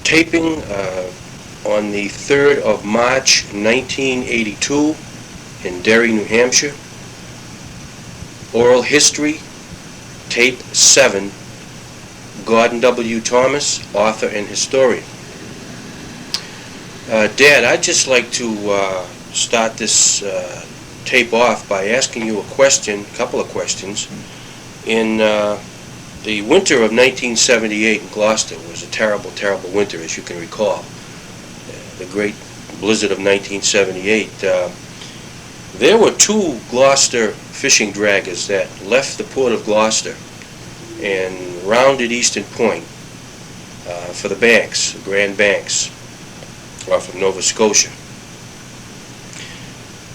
taping on the 3rd of March 1982 in Derry, New Hampshire. Oral History, Tape 7, Gordon W. Thomas, author and historian. Dad, I'd just like to start this tape off by asking you a couple of questions. In the winter of 1978 in Gloucester was a terrible, terrible winter, as you can recall. The great blizzard of 1978. There were 2 Gloucester fishing draggers that left the port of Gloucester and rounded Eastern Point for the banks, the Grand Banks, off of Nova Scotia.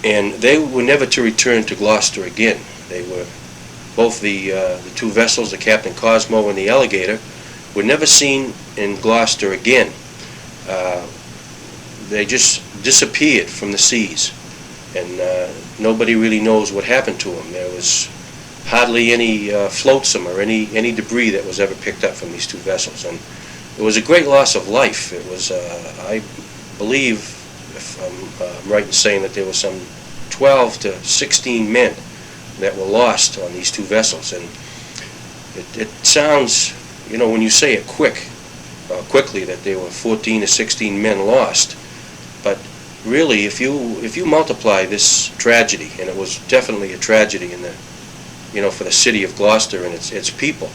And they were never to return to Gloucester again. They were both the 2 vessels, the Captain Cosmo and the Alligator, were never seen in Gloucester again. They just disappeared from the seas, and nobody really knows what happened to them. There was hardly any flotsam or any debris that was ever picked up from these 2 vessels, and it was a great loss of life. It was, I believe, if I'm right in saying that there were some 12 to 16 men that were lost on these 2 vessels, and it sounds, you know, when you say it quickly that there were 14 to 16 men lost, but really, if you multiply this tragedy, and it was definitely a tragedy in the, you know, for the city of Gloucester and its people,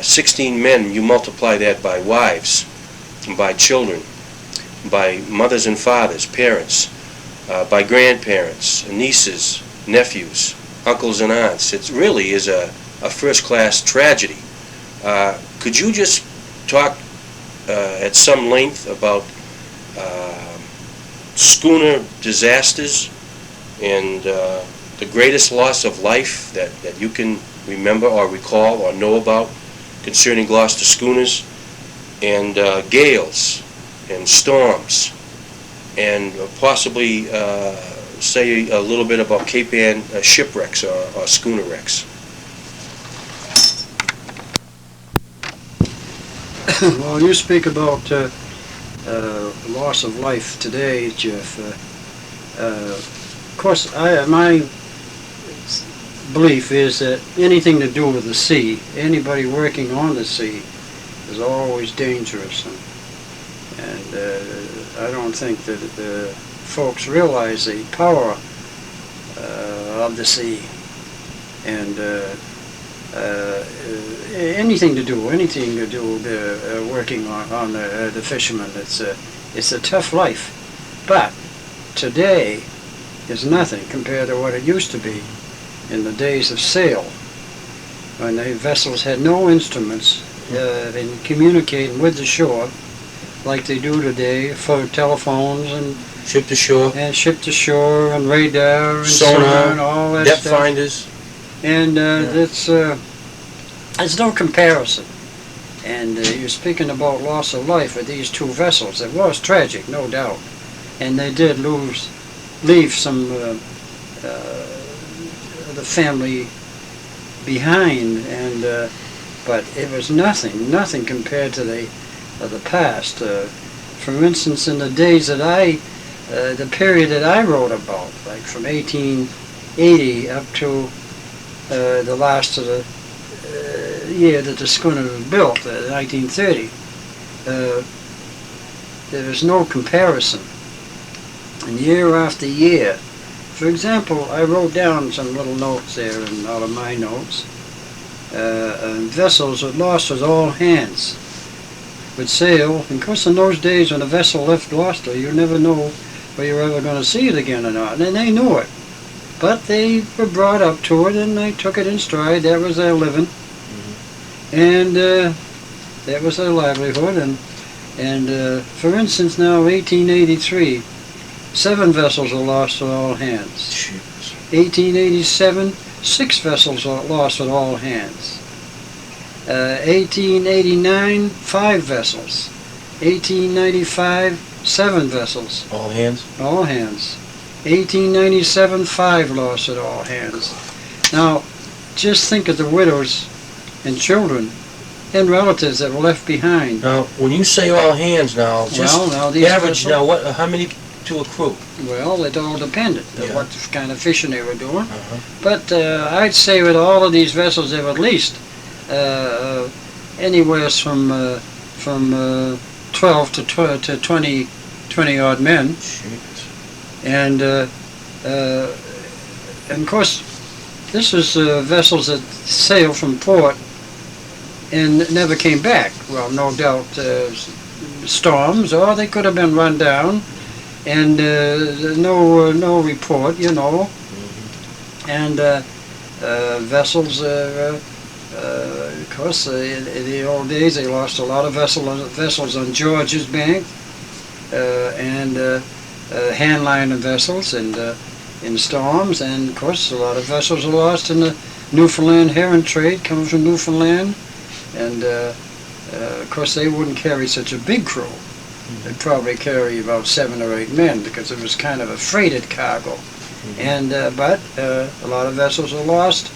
16 men, you multiply that by wives, by children, by mothers and fathers, parents, by grandparents, nieces, nephews, uncles and aunts. It really is a first-class tragedy. Could you just talk at some length about schooner disasters and the greatest loss of life that you can remember or recall or know about concerning Gloucester schooners, and gales and storms, and possibly say a little bit about Cape Ann shipwrecks or schooner wrecks? Well, you speak about loss of life today, Jeff. Of course, my belief is that anything to do with the sea, anybody working on the sea, is always dangerous. And I don't think that folks realize the power of the sea. And anything to do with working on the fishermen, it's a tough life. But today is nothing compared to what it used to be in the days of sail, when the vessels had no instruments in communicating with the shore like they do today for telephones and Ship to shore, and radar and sonar and all that depth stuff. finders. And there's no comparison. And you're speaking about loss of life with these 2 vessels. It was tragic, no doubt. And they did leave some the family behind, and but it was nothing compared to the past. For instance, in the days that the period that I wrote about, like from 1880 up to the last of the year that the schooner was built, 1930, there was no comparison. And year after year, for example, I wrote down some little notes there out of my notes. Vessels were lost with all hands would sail. And of course, in those days when a vessel left Gloucester, you never know whether you're ever going to see it again or not. And they knew it. But they were brought up to it, and they took it in stride. That was their living. And that was their livelihood. And for instance, now, 1883, 7 vessels were lost with all hands. 1887, 6 vessels were lost with all hands. 1889, 5 vessels. 1895, 7 vessels. All hands? All hands. 1897, 5 lost at all hands. Now, just think of the widows and children and relatives that were left behind. Now, when you say all hands now, just Well, now these average vessels, now, what? How many to a crew? well, it all depended on Yeah. what kind of fishing they were doing. Uh-huh. But I'd say with all of these vessels, there were at least anywhere from 12 to 20 odd men. Jeez. And of course, this was vessels that sailed from port and never came back. Well, no doubt storms, or they could have been run down, and no report, you know. And vessels, of course, in the old days, they lost a lot of vessels on George's Bank, and hand-lining vessels, and in storms, and of course, a lot of vessels are lost in the Newfoundland herring trade coming from Newfoundland, and of course, they wouldn't carry such a big crew. They'd probably carry about 7 or 8 men because it was kind of a freighted cargo. And but a lot of vessels were lost,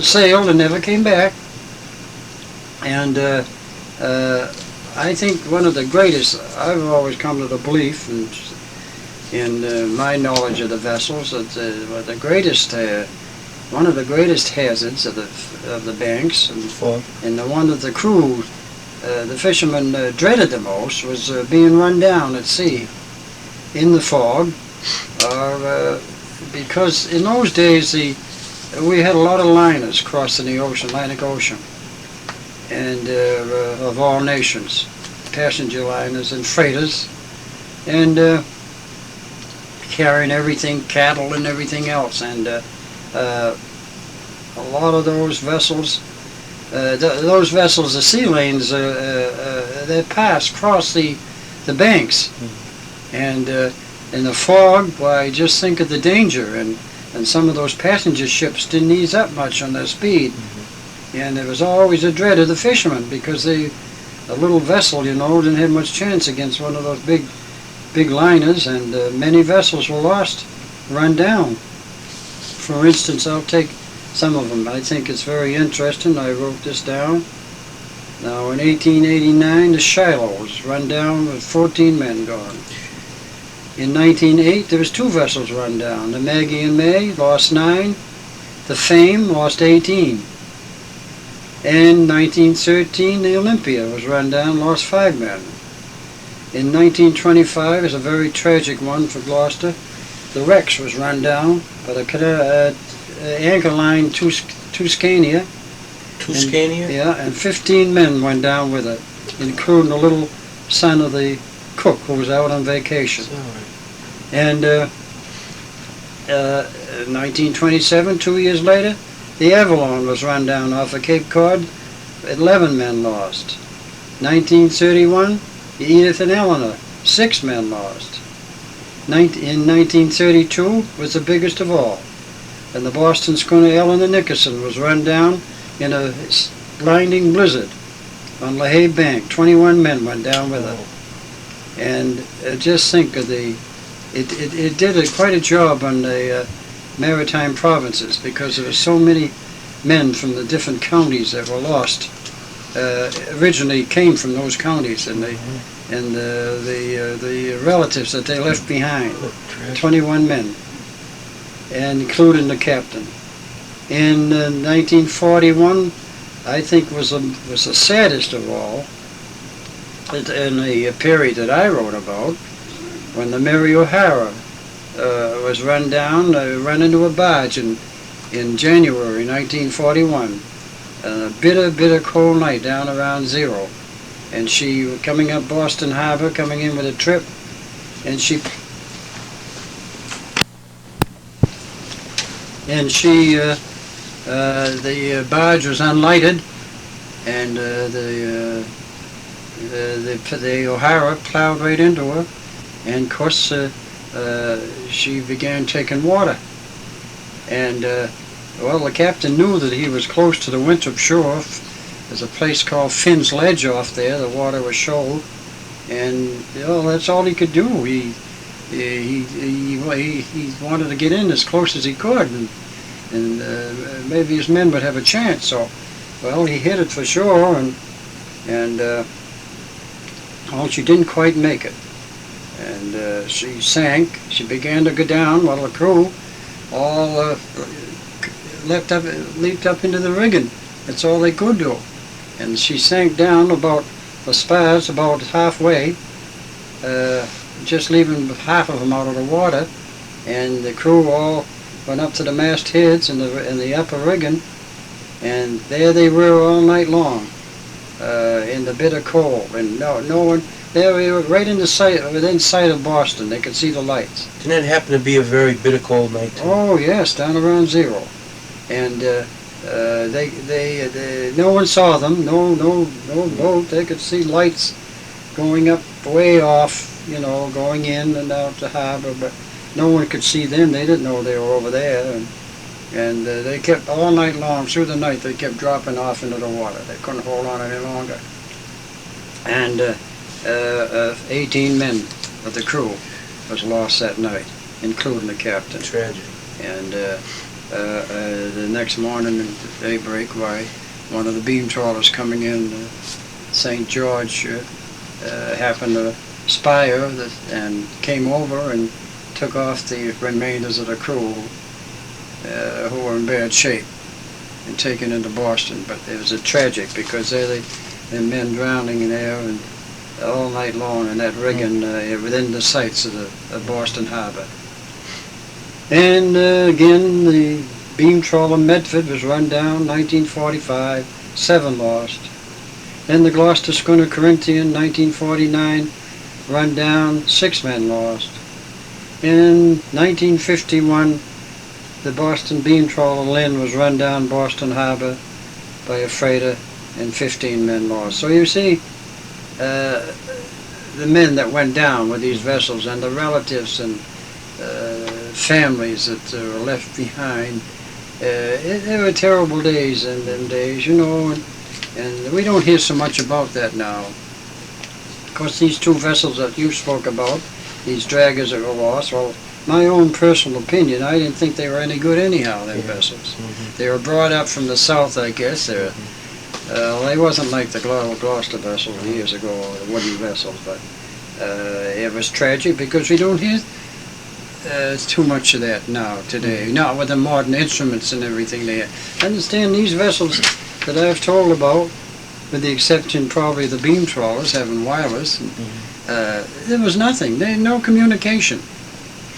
sailed and never came back. And I think one of the greatest, I've always come to the belief, in my knowledge of the vessels, that the greatest, one of the greatest hazards of the banks, and the one that the crew, the fishermen dreaded the most, was being run down at sea in the fog, because in those days we had a lot of liners crossing the ocean, Atlantic Ocean, and of all nations, passenger liners and freighters, and carrying everything, cattle and everything else, and a lot of those vessels, the sea lanes, they cross the banks, and in the fog, why, just think of the danger, and some of those passenger ships didn't ease up much on their speed, and there was always a dread of the fishermen, because a little vessel, you know, didn't have much chance against one of those big liners, and many vessels were lost, run down. For instance, I'll take some of them. I think it's very interesting. I wrote this down. Now, in 1889, the Shiloh was run down with 14 men gone. In 1908, there was 2 vessels run down. The Maggie and May lost 9. The Fame lost 18. In 1913, the Olympia was run down, lost 5 men. In 1925 is a very tragic one for Gloucester. The Rex was run down by the anchor line Tuscania. Tuscania? Yeah, and 15 men went down with it, including the little son of the cook who was out on vacation. And in 1927, 2 years later, the Avalon was run down off of Cape Cod, 11 men lost. 1931, the Edith and Eleanor, 6 men lost. In 1932 was the biggest of all, and the Boston schooner Eleanor Nickerson was run down in a blinding blizzard on Lehigh Bank. 21 men went down with her. And just think of it did quite a job on the maritime provinces, because there were so many men from the different counties that were lost. Originally came from those counties, and the relatives that they left behind. 21 men, and including the captain. In 1941, I think was the saddest of all, in the period that I wrote about, when the Mary O'Hara was run down, run into a barge in January 1941. A bitter cold night, down around 0. And she was coming up Boston Harbor, coming in with a trip, and the barge was unlighted, and the O'Hara plowed right into her, and of course she began taking water. And well, the captain knew that he was close to the Winthrop shore. There's a place called Finn's Ledge off there. The water was shoal, and that's all he could do. He wanted to get in as close as he could, and maybe his men would have a chance. So Well, he hit it for sure, and well, she didn't quite make it. And she sank. She began to go down while the crew all leaped up into the rigging. That's all they could do. And she sank down about the spars about halfway, just leaving half of them out of the water. And the crew all went up to the mastheads in the upper rigging, and there they were all night long in the bitter cold. And no one. There we were, right in the within sight of Boston. They could see the lights. Didn't it happen to be a very bitter cold night, too? Oh yes, down around 0. And no one saw them. No boat. They could see lights going up way off, going in and out the harbor, but no one could see them. They didn't know they were over there. And they kept all night long, through the night, they kept dropping off into the water. They couldn't hold on any longer. And 18 men of the crew was lost that night, including the captain. Tragedy. And the next morning at daybreak, one of the beam trawlers coming in, St. George, happened to spy her and came over and took off the remainders of the crew who were in bad shape and taken into Boston. But it was a tragic, because the men drowning in there and all night long in that rigging within the sights of Boston Harbor. And again, the beam trawler Medford was run down 1945, 7 lost. Then the Gloucester schooner Corinthian 1949, run down, 6 men lost. In 1951, the Boston beam trawler Lynn was run down Boston Harbor by a freighter, and 15 men lost. So you see, the men that went down with these vessels and the relatives and families that were left behind, there were terrible days in them days, and we don't hear so much about that now. Of course, these 2 vessels that you spoke about, these draggers that were lost, well, my own personal opinion, I didn't think they were any good anyhow, them vessels. Mm-hmm. They were brought up from the south, I guess. They wasn't like the Gloucester vessels years ago, the wooden vessels, but it was tragic because we don't hear too much of that now, today. Not with the modern instruments and everything they have. Understand, these vessels that I've told about, with the exception probably of the beam trawlers having wireless, there was nothing. There no communication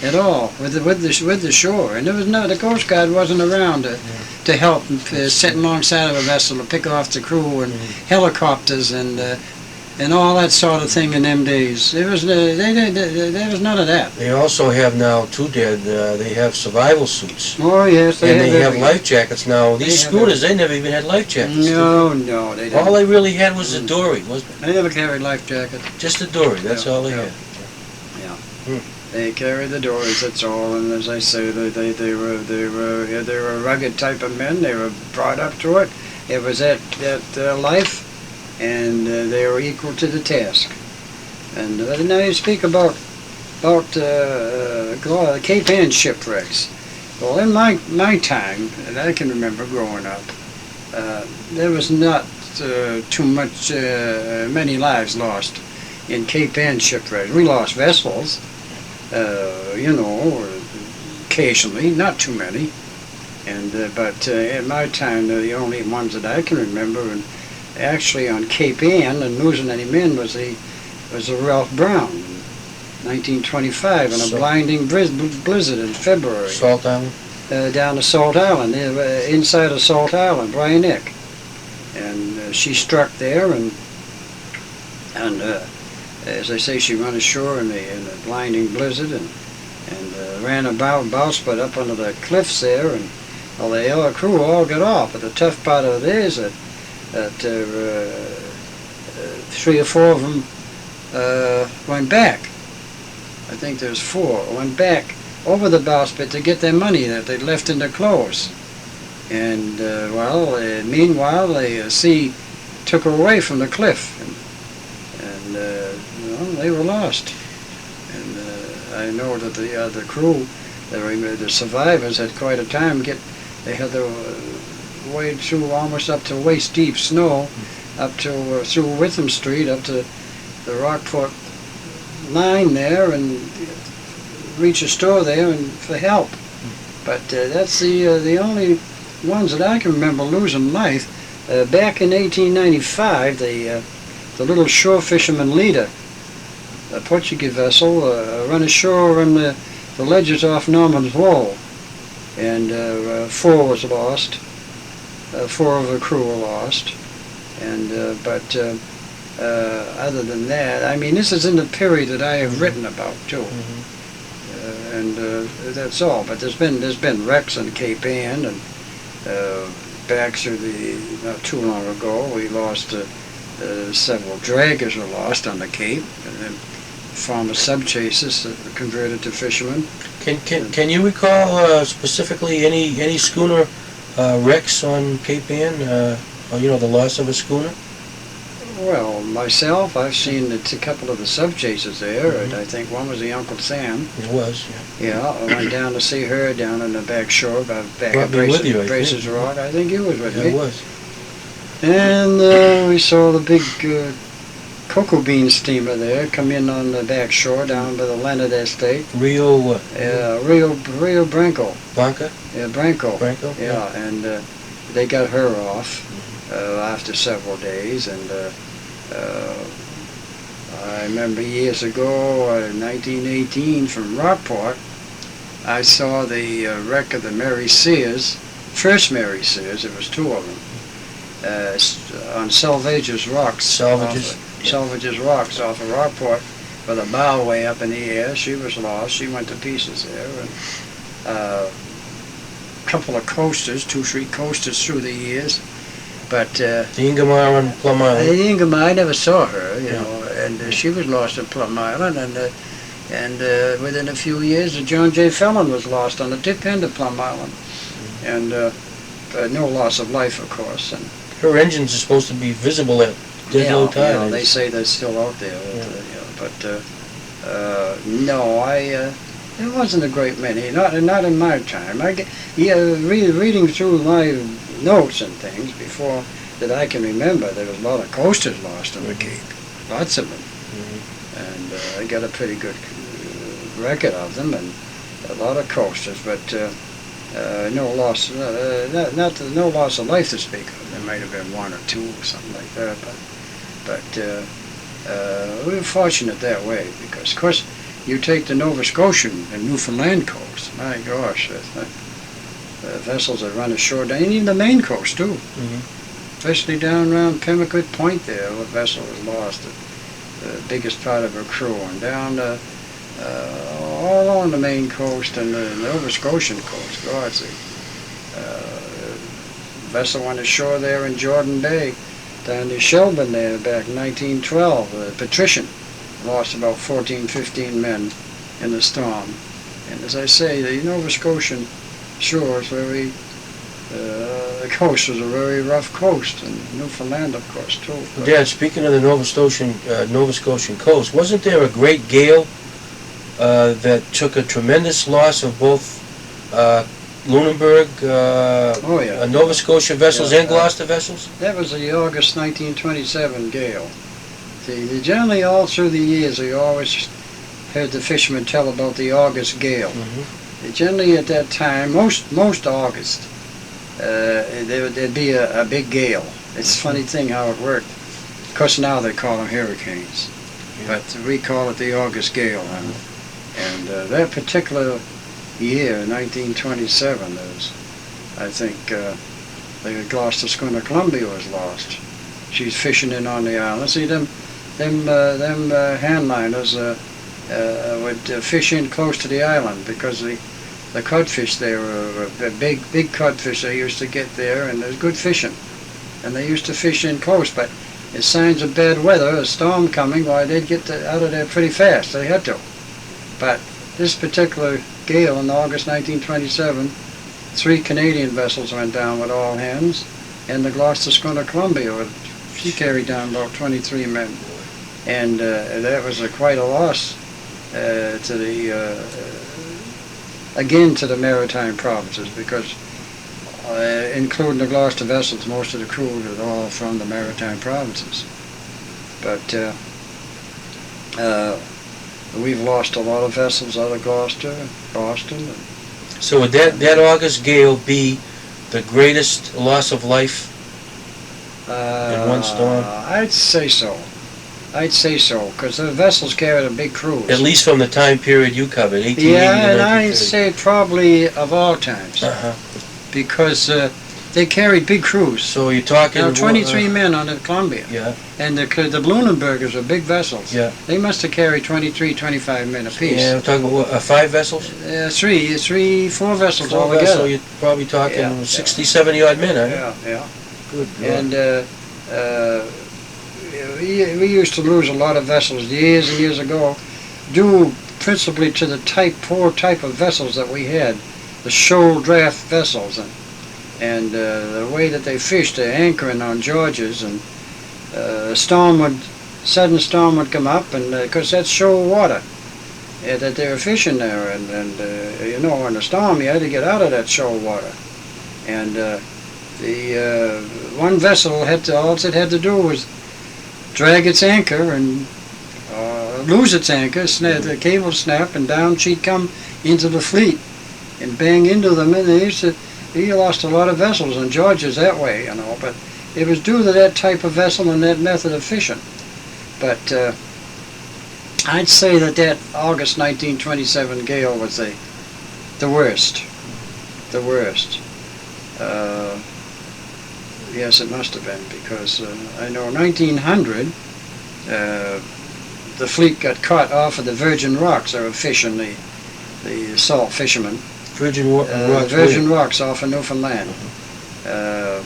at all with the shore, and there was the Coast Guard wasn't around to help sitting alongside of a vessel to pick off the crew, and helicopters and all that sort of thing in them days. There was none of that. They also have now, too, Dad, they have survival suits. Oh yes, And they have life jackets now. These schooners, they never even had life jackets. No, they didn't. All they really had was a dory, wasn't it? They never carried life jackets. Just a dory, that's all they had. They carried the dories, that's all, and as I say, they were a rugged type of men. They were brought up to it. It was that life, and they were equal to the task. And now you speak about Cape Ann shipwrecks. Well, in my time, and I can remember growing up, there was not too much many lives lost in Cape Ann shipwrecks. We lost vessels. Occasionally, not too many, but in my time, the only ones that I can remember, and actually on Cape Ann, and losing any men was the Ralph Brown, in 1925, in a blinding blizzard in February. Salt Island? Down to Salt Island, inside of Salt Island, Bryan-Ick, and she struck there, and as I say, she ran ashore in a blinding blizzard and ran a bowsprit up under the cliffs there, and the crew all got off. But the tough part of it is that 3 or 4 of them went back. I think there's 4 went back over the bowsprit to get their money that they'd left in their clothes. And meanwhile, the sea took her away from the cliff. They were lost, and I know that the crew, the survivors, had quite a time. They had to way through almost up to waist-deep snow, up to through Witham Street, up to the Rockport line there, and reach a store there and for help. But that's the only ones that I can remember losing life. Back in 1895, the little shore fisherman leader, a Portuguese vessel, run ashore on the ledges off Norman's Woe, and 4 was lost. 4 of the crew were lost, and other than that, I mean, this is in the period that I have written about too, and that's all. But there's been wrecks on Cape Ann, and back through not too long ago, we lost several draggers were lost on the Cape, and then former subchasers that were converted to fishermen. Can you recall specifically any schooner wrecks on Cape Ann? Or, the loss of a schooner? Well, myself, I've seen a couple of the subchasers there, and I think one was the Uncle Sam. It was, yeah. Yeah, I went down to see her down on the back shore, back at Braces Rock. I think you was with me. It was. And we saw the big cocoa bean steamer there come in on the back shore down by the Leonard Estate. Rio what? Rio Branco. Blanca? Yeah, Branco. Branco? Yeah, and they got her off after several days, and I remember years ago, 1918, from Rockport, I saw the wreck of the Mary Sears, first Mary Sears, there was 2 of them, on Salvage's Rocks. Salvage's Rocks off of Rockport, with a bow way up in the air. She was lost. She went to pieces there. And, a couple of coasters, 2-3 coasters through the years. But the Ingomar on Plum Island. The Ingomar, I never saw her, you know, and she was lost in Plum Island, and within a few years, the John J. Felon was lost on the tip end of Plum Island, and no loss of life, of course. And her engines are supposed to be visible at dead low tide. Yeah, they say they're still out there, no, there wasn't a great many, not in my time. Reading through my notes and things before that I can remember, there was a lot of coasters lost on the Cape, lots of them, and I got a pretty good record of them, and a lot of coasters, but no loss, no loss of life to speak of. There might have been 1 or 2 or something like that, but we were fortunate that way, because of course you take the Nova Scotian and Newfoundland coast, my gosh, vessels that run ashore, and even the Maine coast too, especially down around Pemmican Point there, a vessel was lost, the biggest part of her crew, and down all along the Maine coast and the Nova Scotian coast. God, the vessel went ashore there in Jordan Bay, down near Shelburne there back in 1912. The Patrician lost about 14-15 men in the storm. And as I say, the Nova Scotian shore is very, the coast was a very rough coast, and Newfoundland, of course, too. Dad, speaking of the Nova Scotian coast, wasn't there a great gale that took a tremendous loss of both Lunenburg, Nova Scotia vessels and Gloucester vessels? That was the August 1927 gale. Generally, all through the years, we always heard the fishermen tell about the August gale. Generally, at that time, most August, there'd be a big gale. It's a funny thing how it worked. Of course, now they call them hurricanes, but we call it the August gale. And that particular year, 1927, I think the Gloucester schooner Columbia was lost. She's fishing in on the island. See, them handliners would fish in close to the island, because the codfish there were big codfish they used to get there, and there's good fishing. And they used to fish in close, but as signs of bad weather, a storm coming, why, they'd get out of there pretty fast. They had to. But this particular gale in August 1927, 3 Canadian vessels went down with all hands, and the Gloucester schooner Columbia, she carried down about 23 men. And that was quite a loss to the maritime provinces, because including the Gloucester vessels. Most of the crew was all from the maritime provinces. But we've lost a lot of vessels out of Gloucester, Boston. So would that August gale be the greatest loss of life in one storm? I'd say so. Because the vessels carried a big cruise. At least from the time period you covered, 1880 yeah, to and 1930. I'd say probably of all times. Because they carried big crews. So you're talking... Now, 23 men on the Columbia. Yeah. And the Blumenbergers were big vessels. Yeah. They must have carried 23, 25 men apiece. Yeah, we're talking about what, 5 vessels? 4 vessels 4 altogether. vessels, you're probably talking 60, 70 odd men, aren't you? Yeah. Good. And we used to lose a lot of vessels years and years ago, due principally to the poor type of vessels that we had, the shoal draft vessels, and the way that they fished, they're anchoring on Georges, and a sudden storm would come up, and because that's shoal water that they were fishing there, and you know, in a storm you had to get out of that shoal water, and the one vessel all it had to do was drag its anchor and lose its anchor, the cable snap, and down she'd come into the fleet and bang into them, and he lost a lot of vessels on Georges that way, you know, but it was due to that type of vessel and that method of fishing. But I'd say that August 1927 gale was the worst. The worst. Yes, it must have been, because I know 1900, the fleet got caught off of the Virgin Rocks. They were fishing, the salt fishermen. Virgin Rocks off of Newfoundland. A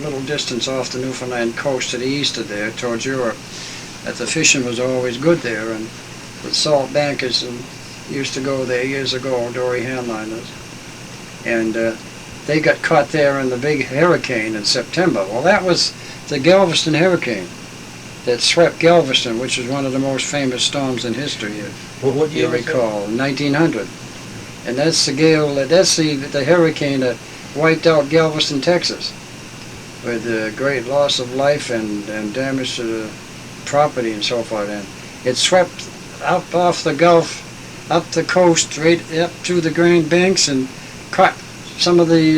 little distance off the Newfoundland coast to the east of there, towards Europe. That the fishing was always good there, and the salt bankers used to go there years ago, dory handliners. And they got caught there in the big hurricane in September. Well, that was the Galveston hurricane that swept Galveston, which is one of the most famous storms in history, what you recall, 1900. And that's the gale, that's the hurricane that wiped out Galveston, Texas, with a great loss of life and damage to the property and so forth. And it swept up off the Gulf, up the coast, right up to the Grand Banks, and caught some of they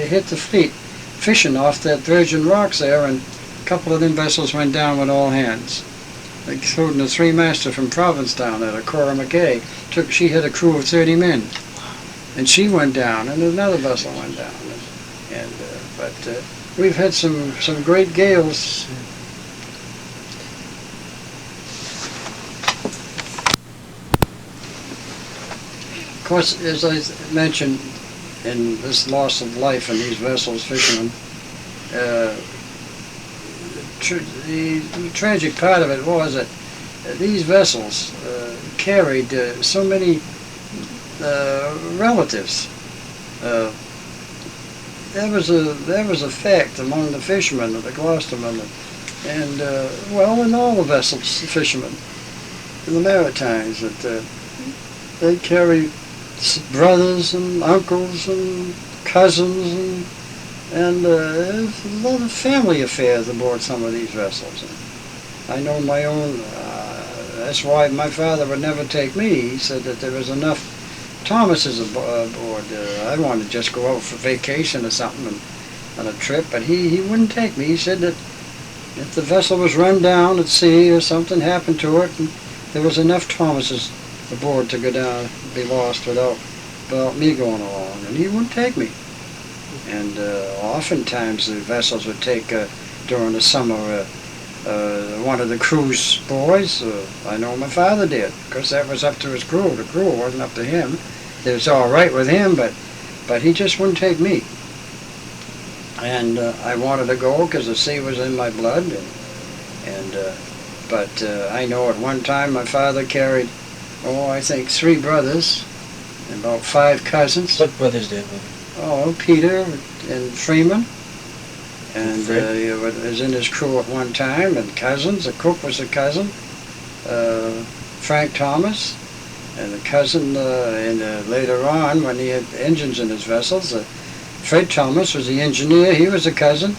hit the fleet fishing off that Virgin Rocks there, and a couple of them vessels went down with all hands, including the 3-master from Provincetown there, Cora McKay. She had a crew of 30 men, and she went down, and another vessel went down. But we've had some great gales. Of course, as I mentioned, in this loss of life in these vessels, fishermen, the tragic part of it was that these vessels carried so many relatives. That was a fact among the fishermen, the Gloucestermen, and in all the vessels, the fishermen in the Maritimes, that they carried brothers and uncles and cousins, and there's a lot of family affairs aboard some of these vessels. And I know my own, that's why my father would never take me. He said that there was enough Thomases aboard. I wanted to just go out for vacation or something on a trip, but he wouldn't take me. He said that if the vessel was run down at sea or something happened to it, and there was enough Thomases aboard to go down, be lost without me going along, and he wouldn't take me. And oftentimes the vessels would take, during the summer, one of the cruise boys. I know my father did, because that was up to his crew. The crew wasn't up to him. It was all right with him, but he just wouldn't take me. And I wanted to go because the sea was in my blood. But I know at one time my father carried, I think 3 brothers and about 5 cousins. What brothers did? Peter and Freeman. And he was in his crew at one time, and cousins. The cook was a cousin, Frank Thomas, and a cousin, and later on, when he had engines in his vessels, Fred Thomas was the engineer. He was a cousin,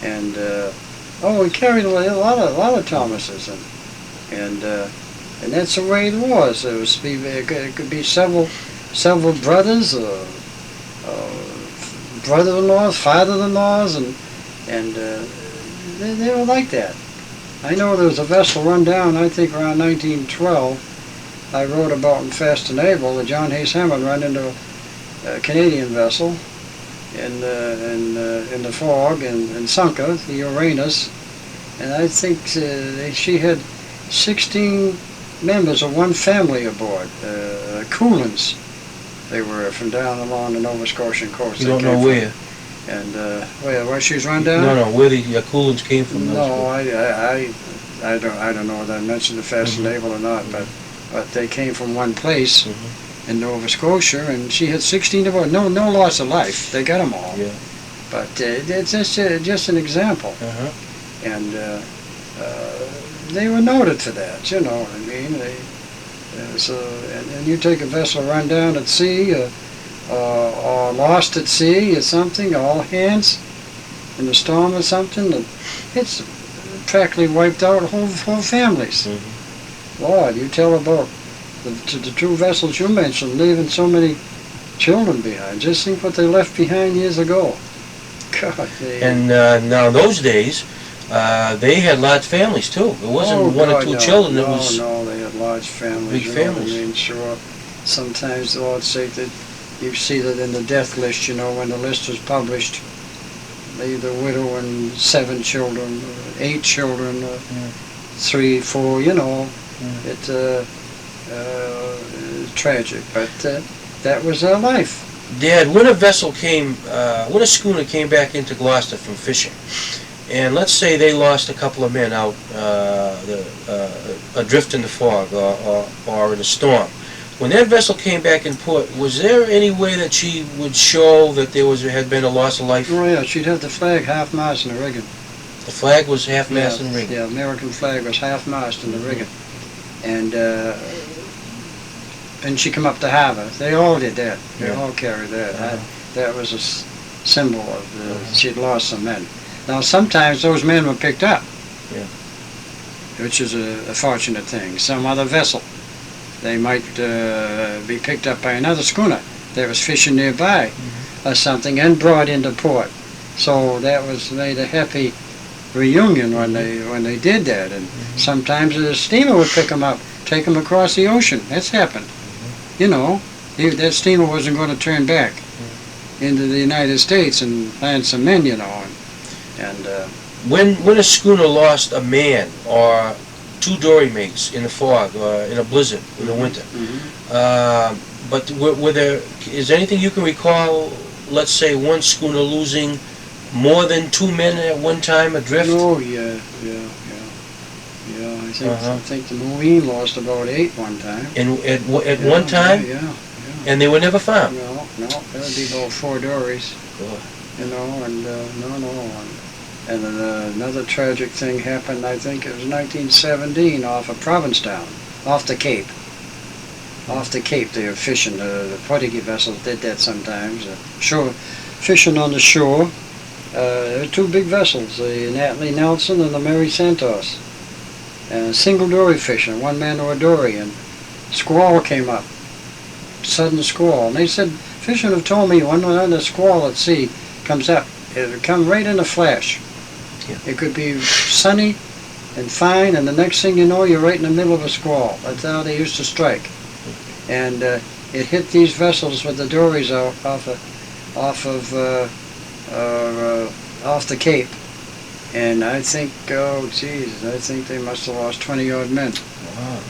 and we carried a lot of Thomases, and that's the way it was. It could be several brothers, brother-in-laws, father-in-laws, and they were like that. I know there was a vessel run down, I think around 1912. I wrote about in Fast and Able. The John Hayes Hammond ran into a Canadian vessel in the fog and sunk her, the Uranus. And I think she had 16 members of one family aboard, Schooners. They were from down along the Nova Scotian coast. You don't know where? And where she's run down? No, where the Coolins came from. No, I don't know whether I mentioned the Fast and Able or not, but they came from one place in Nova Scotia, and she had 16 aboard. No loss of life. They got them all. Yeah. But it's just an example. And they were noted for that. You know what I mean? And you take a vessel run down at sea, or lost at sea or something, all hands in a storm or something, it's practically wiped out whole families. Lord, you tell about the two vessels you mentioned leaving so many children behind. Just think what they left behind years ago. God. And now those days, they had large families too. It wasn't one or two children. No, they had large families. Big families. I mean, sure. Sometimes the Lord's sake that you see that in the death list. You know, when the list was published, the widow and 7 children, 8 children, 3, 4. You know, it's tragic, but that was their life. Dad, when a schooner came back into Gloucester from fishing, and let's say they lost a couple of men out adrift in the fog or in a storm. When that vessel came back in port, was there any way that she would show that had been a loss of life? Oh yeah, she'd have the flag half-mast in the rigging. The flag was half-mast in the rigging? Yeah, American flag was half-mast in the rigging. And she come up the harbor. They all did that. They all carried that. That was a symbol of she'd lost some men. Now sometimes those men were picked up, which is a fortunate thing. Some other vessel, they might be picked up by another schooner that was fishing nearby or something and brought into port. So that was made a happy reunion when they did that. And sometimes the steamer would pick them up, take them across the ocean. That's happened. You know, that steamer wasn't going to turn back into the United States and land some men, you know. And when a schooner lost a man or 2 dory mates in the fog or in a blizzard in the winter, but were there, is there anything you can recall, let's say one schooner losing more than 2 men at one time adrift? Oh yeah. I think the Marine lost about 8 one time. And at one time? Yeah. And they were never found? No, that would be about 4 dories. Good. You know, and And then another tragic thing happened, I think it was 1917, off of Provincetown, off the Cape. Off the Cape, they were fishing. The Portuguese vessels did that sometimes. Fishing on the shore. There were 2 big vessels, the Natalie Nelson and the Mary Santos. Single dory fishing, 1 man to a dory, and squall came up. Sudden squall. And they said, fishermen have told me when the squall at sea comes up, it'll come right in a flash. It could be sunny and fine, and the next thing you know, you're right in the middle of a squall. That's how they used to strike. And it hit these vessels with the dories out off the Cape. And I think, I think they must have lost 20-odd men. Wow.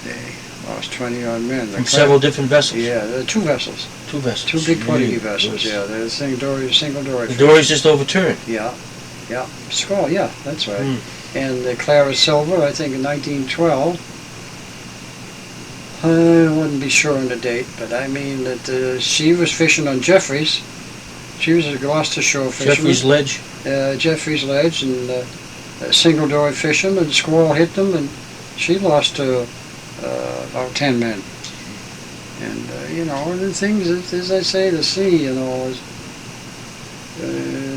They lost 20-odd men. From several different vessels? Yeah, there were 2 vessels. 2 vessels. 2 big Portuguese vessels, yeah. They're single dory. The dories just overturned? Yeah. Squall, yeah, that's right. And the Clara Silver, I think in 1912, I wouldn't be sure on the date, but I mean that she was fishing on Jeffries. She was a Gloucester shore fisherman. Jeffries Ledge? Jeffries Ledge, and single dory fishing, and the squall hit them, and she lost about 10 men. And, you know, the things, as I say, the sea, you know, is,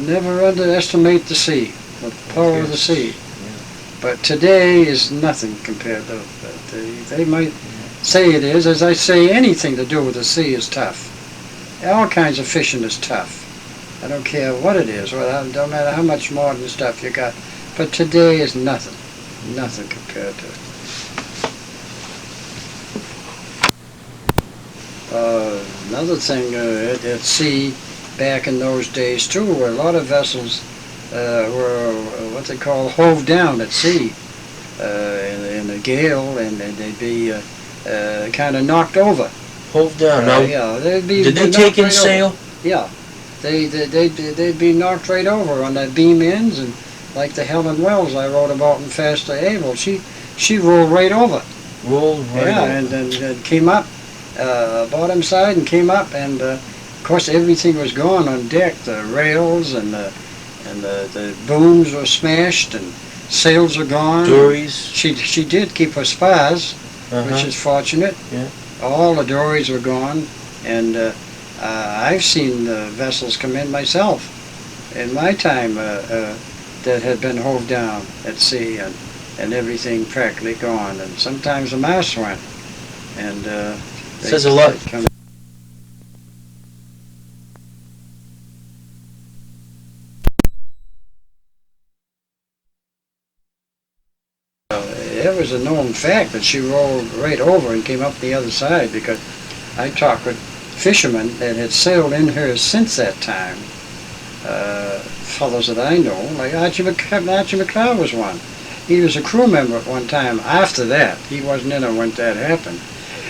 never underestimate the sea, the power of the sea. But today is nothing compared to that. They might say it is, as I say, anything to do with the sea is tough. All kinds of fishing is tough. I don't care what it is, no matter how much modern stuff you got. But today is nothing, nothing compared to it. Another thing at sea, back in those days too, where a lot of vessels were what they call hove down at sea in a gale, and they'd be kind of knocked over. Hove down. Now, yeah, they'd be. Did they take in right sail? Over. Yeah, they'd be knocked right over on the beam ends, and like the Helen Wells I wrote about in Faster Able, she rolled right over. Rolled right over. Yeah, and then came up. Bottom side and came up, and of course everything was gone on deck. The rails and the booms were smashed, and sails are gone. Dories. She did keep her spars, which is fortunate. Yeah. All the dories were gone, and I've seen vessels come in myself in my time that had been hove down at sea, and everything practically gone, and sometimes the masts went, and says a lot. It was a known fact that she rolled right over and came up the other side, because I talked with fishermen that had sailed in her since that time. Fellows that I know, like Archie McLeod was one. He was a crew member at one time. After that, he wasn't in it when that happened.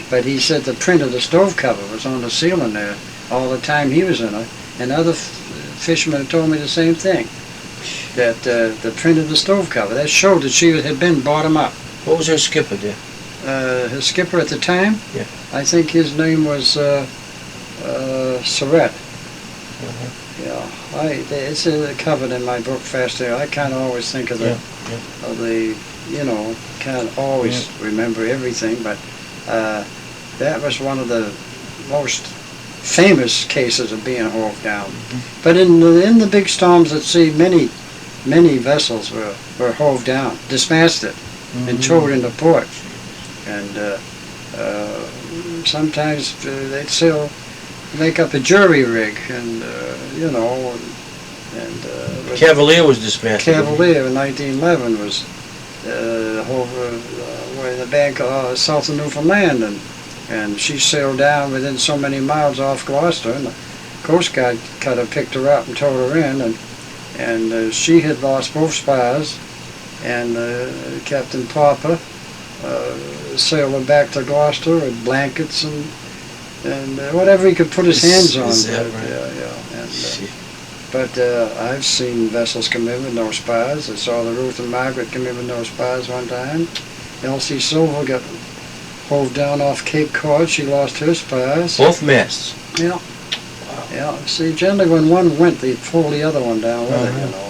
But he said the print of the stove cover was on the ceiling there all the time he was in it. And other fishermen told me the same thing, that the print of the stove cover, that showed that she had been bottom up. What was her skipper there? His skipper at the time? Yeah. I think his name was Surratt. Yeah, it's covered in my book Faster. I can't always think of the you know, can't always remember everything, but that was one of the most famous cases of being hove down. But in the big storms at sea, many vessels were hove down, dismasted, and towed into port. And sometimes they'd still make up a jury rig, and you know, and Cavalier was dismasted. Cavalier in 1911 was in the bank south of Newfoundland, and she sailed down within so many miles off Gloucester, and the Coast Guard cutter picked her up and towed her in, and she had lost both spars, and Captain Popper sailed her back to Gloucester with blankets and whatever he could put his hands on. Is that right? Yeah. And, but I've seen vessels come in with no spars. I saw the Ruth and Margaret come in with no spars one time. Elsie Silver got hove down off Cape Cod. She lost her spars. Both masts. Yeah. Wow. Yeah. See, generally when one went, they'd pull the other one down with it, you know.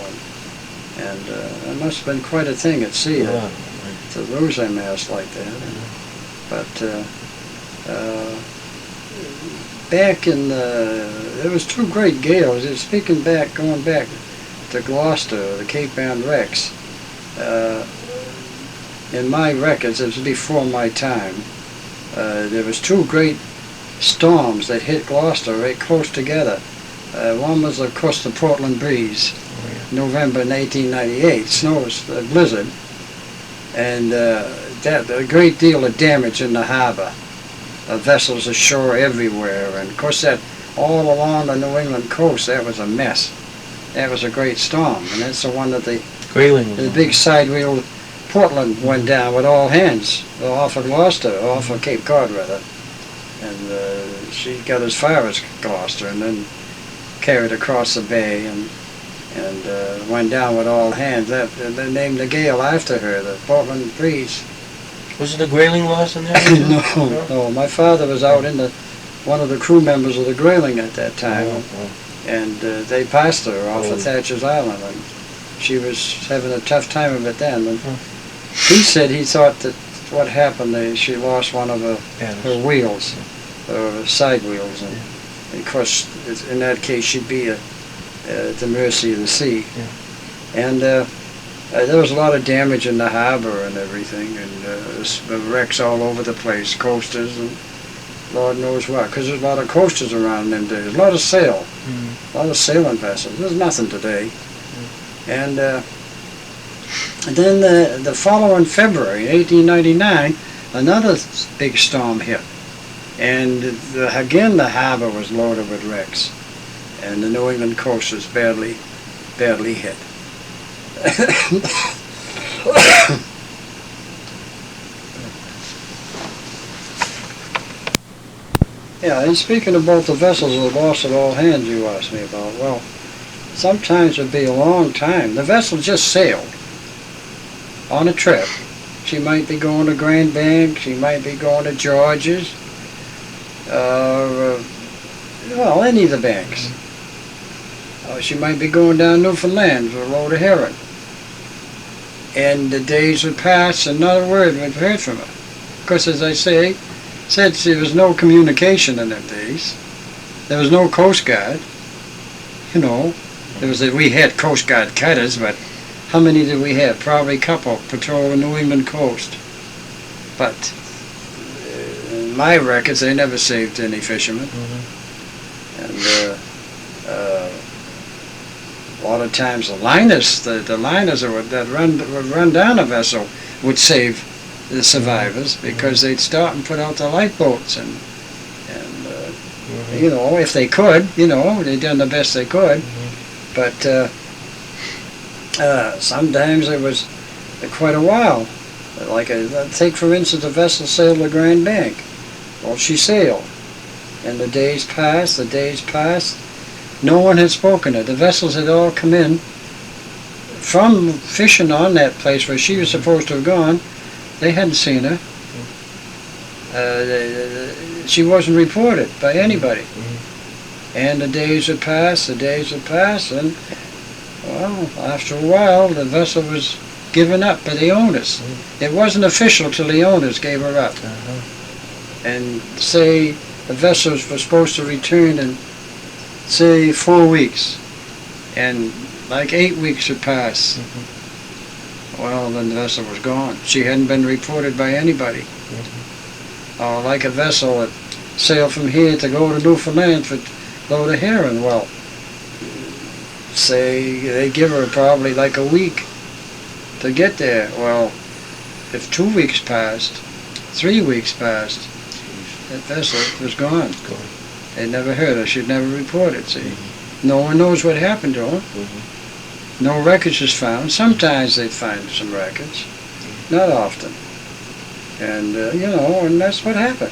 And it must have been quite a thing at sea to lose a mast like that. But back in there was two great gales. Going back to Gloucester, the Cape Ann wrecks. In my records, it was before my time, there was two great storms that hit Gloucester right close together. One was, of course, the Portland breeze, November 1998, snow was a blizzard, and that a great deal of damage in the harbor. Vessels ashore everywhere, and of course that all along the New England coast, that was a mess. That was a great storm, and that's the one that the big side wheel Portland went down with all hands off of Gloucester, off of Cape Cod rather, and she got as far as Gloucester and then carried across the bay and went down with all hands. They named the gale after her, the Portland breeze. Was it a grayling loss in there? No. My father was out in one of the crew members of the Grayling at that time, and they passed her off of Thatcher's Island, and she was having a tough time of it then. And he said he thought that what happened, she lost one of her wheels, side wheels, and of course, in that case, she'd be at the mercy of the sea. Yeah. And there was a lot of damage in the harbor and everything, and wrecks all over the place, coasters, and Lord knows what, because there's a lot of coasters around them days, a lot of sail, a lot of sailing vessels. There's nothing today. And then the following February, 1899, another big storm hit. And again, the harbor was loaded with wrecks. And the New England coast was badly hit. Yeah, and speaking about the vessels that lost at all hands you asked me about, well, sometimes it'd be a long time. The vessel just sailed on a trip. She might be going to Grand Bank, she might be going to George's, well, any of the banks. She might be going down Newfoundland with a load of heroin. And the days would pass and not a word would be heard from her. Of course, as I said there was no communication in them days. There was no Coast Guard. You know, we had Coast Guard cutters, but how many did we have? Probably a couple patrol the New England coast. But in my records, they never saved any fishermen. And a lot of times the liners that would run down a vessel would save the survivors, because they'd start and put out the lifeboats, and you know, if they could, you know, they done the best they could. But sometimes it was quite a while. Like take for instance, a vessel sailed to Grand Bank. Well, she sailed, and the days passed. No one had spoken to her. The vessels had all come in from fishing on that place where she was supposed to have gone. They hadn't seen her. She wasn't reported by anybody. And the days would pass, and well, after a while, the vessel was given up by the owners. It wasn't official till the owners gave her up. And say the vessels were supposed to return in, say, 4 weeks, and like 8 weeks had passed. Well, then the vessel was gone. She hadn't been reported by anybody. Like a vessel that sailed from here to go to Newfoundland for a load of heroin. Well, say they give her probably like a week to get there. Well, if 2 weeks passed, 3 weeks passed, that vessel was gone. They never heard her. She'd never reported. See, no one knows what happened to her. No records was found. Sometimes they'd find some records, not often. And you know, and that's what happened.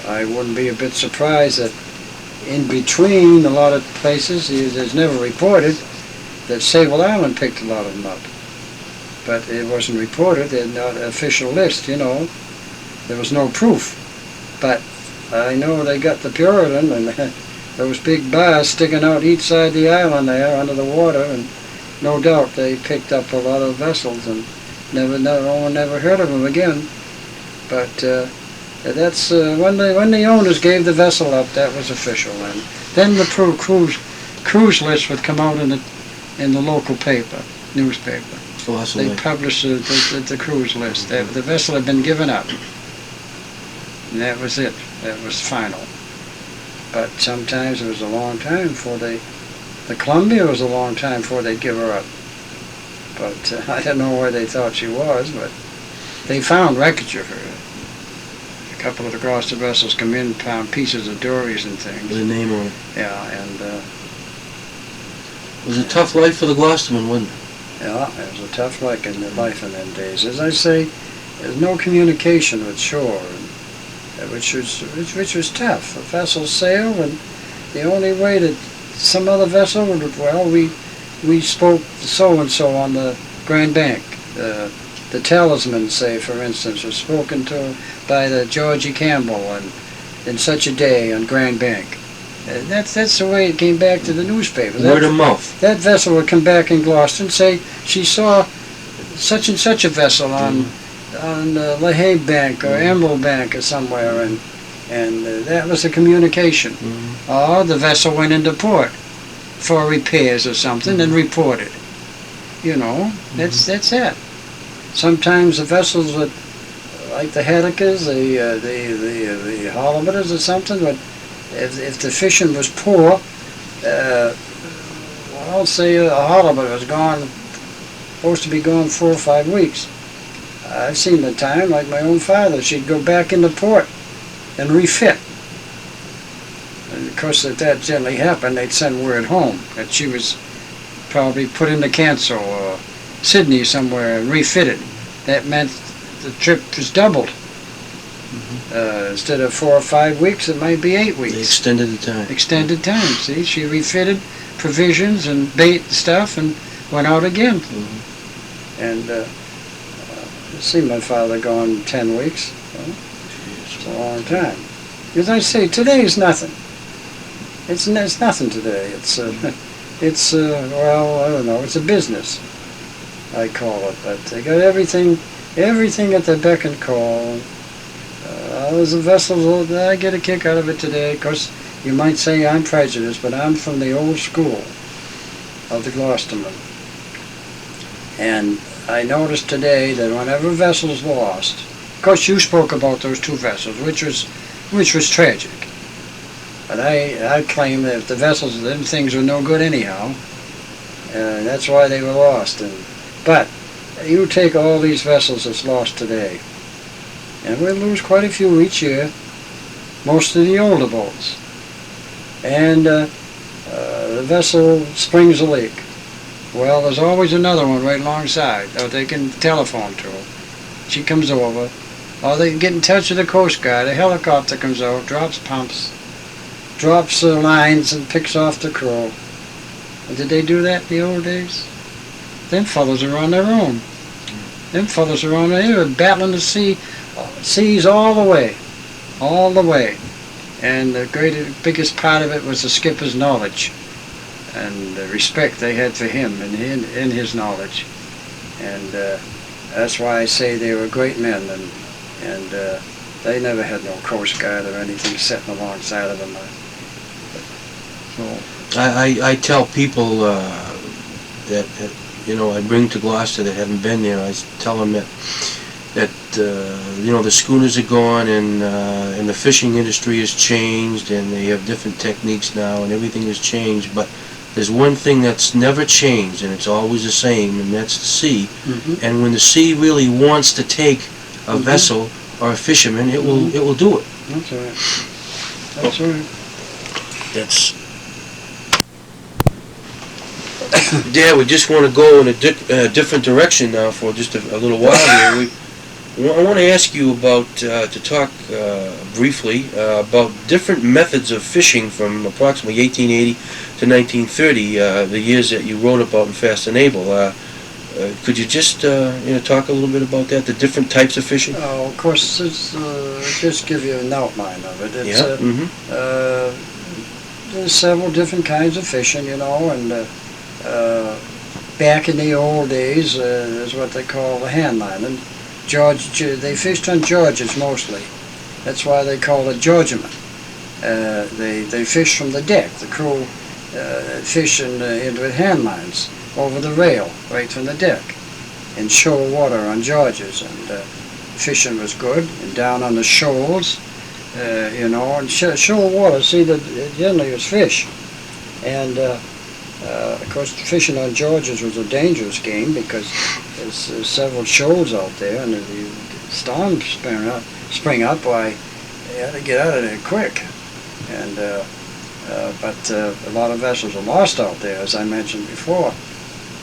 I wouldn't be a bit surprised that in between a lot of places there's never reported that Sable Island picked a lot of them up, but it wasn't reported. They're not an official list. You know, there was no proof. But I know they got the Puritan and those big bars sticking out each side of the island there under the water, and no doubt they picked up a lot of vessels, and no one never heard of them again. But that's when the owners gave the vessel up, that was official. And then the cruise list would come out in the local newspaper. They published the cruise list. The vessel had been given up, and that was it. That was final. But sometimes it was a long time before the Columbia was a long time before they'd give her up. But I don't know where they thought she was, but they found wreckage of her. A couple of the Gloucester vessels come in, found pieces of dories and things. With a name on it. Yeah, and it was a tough life for the Gloucestermen, wasn't it? Yeah, it was a tough life in them days. As I say, there's no communication with shore, which was tough. The vessel sailed, and the only way that some other vessel would, well, we spoke so-and-so on the Grand Bank. The Talisman, say, for instance, was spoken to by the Georgie Campbell in such a day on Grand Bank. That's the way it came back to the newspaper. Word of mouth. That vessel would come back in Gloucester and say she saw such and such a vessel on on Lehigh Bank or Emerald Bank or somewhere, and that was the communication. Or the vessel went into port for repairs or something and reported. You know, that's it. Sometimes the vessels would, like the haddockers, the halibuters or something, but if the fishing was poor, I'll say a halibut was supposed to be gone 4 or 5 weeks. I've seen the time, like my own father, she'd go back into port and refit. And of course, if that generally happened, they'd send word home that she was probably put into Cancel or Sydney somewhere and refitted. That meant the trip was doubled. Instead of 4 or 5 weeks, it might be 8 weeks. They extended the time. Extended time, see? She refitted provisions and bait and stuff and went out again. And I've seen my father gone 10 weeks. Well, it's a long time. As I say, today is nothing. It's nothing today. Well, I don't know, it's a business, I call it. But they got everything at their beck and call. There's the vessels, I get a kick out of it today. Of course, you might say I'm prejudiced, but I'm from the old school of the Gloucestermen. And I noticed today that whenever vessels lost, of course you spoke about those 2 vessels, which was tragic. But I claim that if the vessels, them things were no good anyhow, that's why they were lost. But you take all these vessels that's lost today, and we lose quite a few each year, most of the older boats. And the vessel springs a leak. Well, there's always another one right alongside, or they can telephone to her. She comes over, or they can get in touch with the Coast Guard. A helicopter comes out, drops pumps, drops lines, and picks off the crew. And did they do that in the old days? Them fellows are on their own. Them fellows are on their own. They were battling the seas all the way. And the biggest part of it was the skipper's knowledge and the respect they had for him and in his knowledge. And that's why I say they were great men, and they never had no Coast Guard or anything sitting alongside of them. So I tell people that I bring to Gloucester that haven't been there. I tell them that the schooners are gone, and the fishing industry has changed, and they have different techniques now, and everything has changed. But there's one thing that's never changed, and it's always the same, and that's the sea. And when the sea really wants to take a vessel or a fisherman, it will do it. That's right. That's right. That's. Dad, we just want to go in a different direction now for just a little while here. I want to ask you about, to talk briefly about different methods of fishing from approximately 1880 to 1930, the years that you wrote about in Fast and Able. Could you just talk a little bit about that, the different types of fishing? Oh, of course, just give you an outline of it. There's several different kinds of fishing, and back in the old days, there's what they call the hand line. And they fished on Georges mostly. That's why they call it Georgiaman. They fish from the deck. The crew fishing with hand lines over the rail, right from the deck, in shoal water on Georges. And fishing was good. And down on the shoals, and shoal water, see, generally was fish. And of course, fishing on Georges was a dangerous game because there's several shoals out there, and if the storms spring up, why, you had to get out of there quick. And but a lot of vessels are lost out there, as I mentioned before.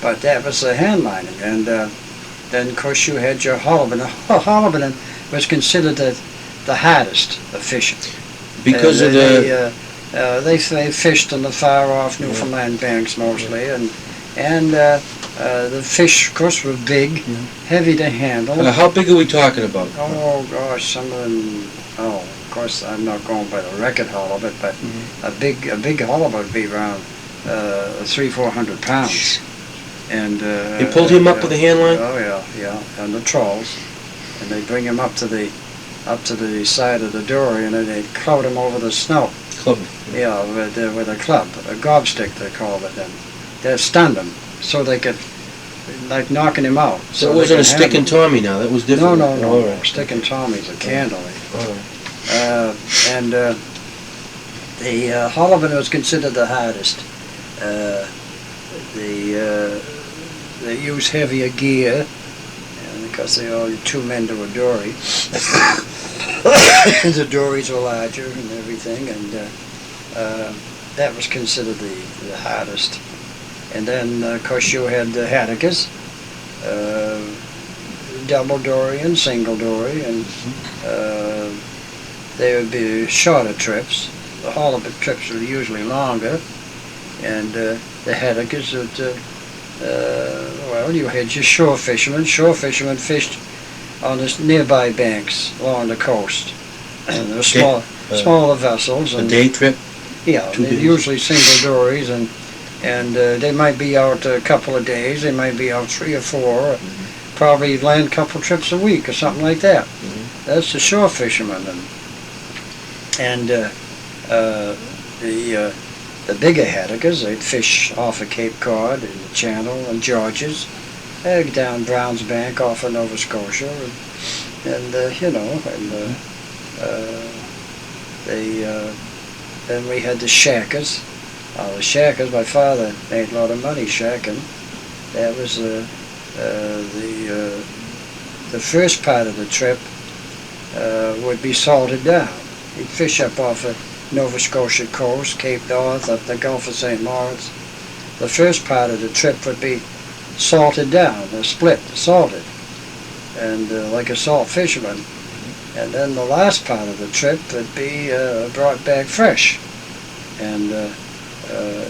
But that was the hand lining, and then of course you had your halibut. Halibut was considered the hardest of fishing because of they fished on the far-off Newfoundland banks mostly, and the fish, of course, were big, heavy to handle. How big are we talking about? Oh gosh, some of them. Oh, of course, I'm not going by the record halibut, but a big halibut would be around 300-400 pounds. And you pulled him up with a hand line? Oh yeah, and the trawls. and they bring him up to the side of the dory, and then they clout him over the snout. Club. Yeah, with a club, a gobstick they called it. And they stunned him so they could, like, knocking him out. So it wasn't a stick and Tommy now. That was different. No. All right. Stick and Tommy's a candle. All right. And the halibut was considered the hardest. They use heavier gear, and because they are 2 men to a dory. The dories were larger and everything, and that was considered the hardest. And then, of course, you had the haddockers, double dory and single dory, and they would be shorter trips. The halibut trips were usually longer, and the haddockers would, well, you had your shore fishermen. Shore fishermen fished on the nearby banks along the coast. And there were smaller vessels. A And, day trip? yeah, Two days. usually single dories, and they might be out a couple of days. They might be out 3 or 4. Probably land a couple trips a week or something like that. That's the shore fishermen. And the bigger haddockers, they'd fish off of Cape Cod and the Channel and Georges, down Brown's Bank off of Nova Scotia, and then we had the shackers. The shackers, my father made a lot of money shacking. That was the first part of the trip would be salted down. He'd fish up off of Nova Scotia coast, Cape North, up the Gulf of St. Lawrence. The first part of the trip would be salted down, salted, and like a salt fisherman. And then the last part of the trip would be brought back fresh. And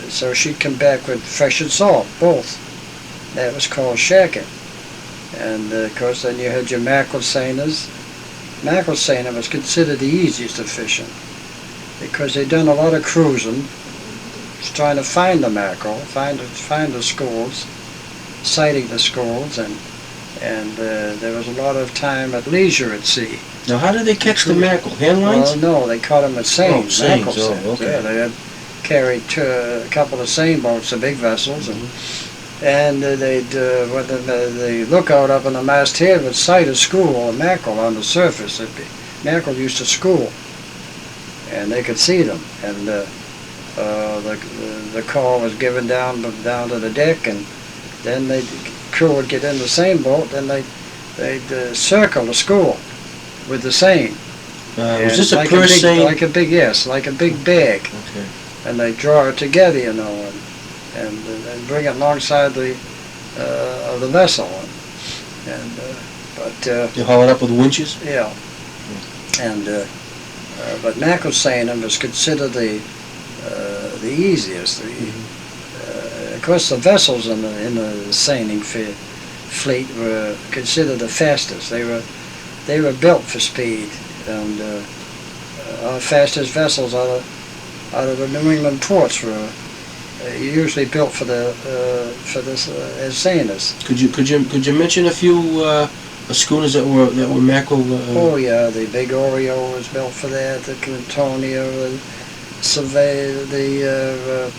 so she'd come back with fresh and salt, both. That was called shacking. And of course then you had your mackerel seiners. Mackerel seiner was considered the easiest of fishing, because they'd done a lot of cruising, trying to find the mackerel, find the schools, sighting the schools, and there was a lot of time at leisure at sea. Now, how did they catch the mackerel? Hand lines? Well, no, they caught them at seines. Mackerel seines. seines. Okay. Yeah, they had carried a couple of seine boats, the big vessels, and they'd the lookout up on the masthead would sight a school of mackerel on the surface. Mackerel used to school, and they could see them. And the call was given down to the deck, and then the crew would get in the same boat. Then they'd circle the school with the seine. Was this a like purse seine? Like a big bag. Okay. And they draw it together, and bring it alongside of the vessel. You haul it up with winches? Yeah. And but mackerel seining was considered the easiest. Of course, the vessels in the seining fleet were considered the fastest. They were built for speed, and our fastest vessels out of the New England ports were usually built for as seiners. Could you mention a few schooners that were mackerel? Oh yeah, the Big Oreo was built for that. The Clintonia, the Survey, the